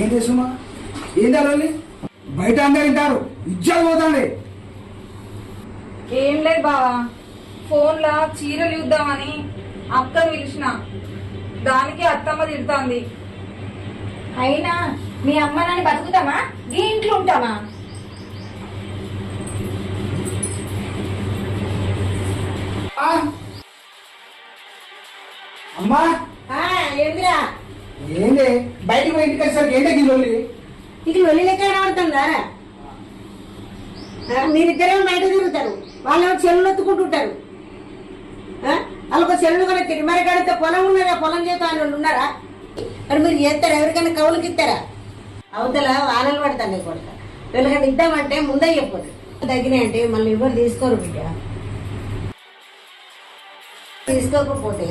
ఏం చేస్తున్నా ఏం జరగాలి బయట అందరు వింటారు ఇజ్జలు పోతాండి. ఏం లేదు బావా, ఫోన్లో చీరలు చూద్దామని అక్కను పిలిచిన, దానికి అత్తమ్మ తిడుతోంది. అయినా మీ అమ్మ నాన్న బతుకుతామా ఈ ఇంట్లో ఉంటామా? అమ్మా ఏందిరా ఏంది బయటకు పోయి ఇంటికి వచ్చేసరికి ఏంటే గిల్లి ఇది వెళ్ళి లెక్క కనబడుతుందా? మీరిద్దరేమో బయట తిరుగుతారు, వాళ్ళు చెల్లు ఎత్తుకుంటుంటారు. వాళ్ళకు చెల్లు కూడా తిరిమరి కడితే పొలం ఉన్నదా, పొలం చేత వాళ్ళు ఉన్నారా? మరి మీరు చేస్తారా? ఎవరికైనా కవులకి ఇస్తారా? అవతల వానలు పడతాను కొడతా. వీళ్ళకన్నా ఇద్దామంటే ముందే చెప్పదు తగ్గినాయంటే మళ్ళీ ఎవరు తీసుకోరు బిడ్డ. తీసుకోకపోతే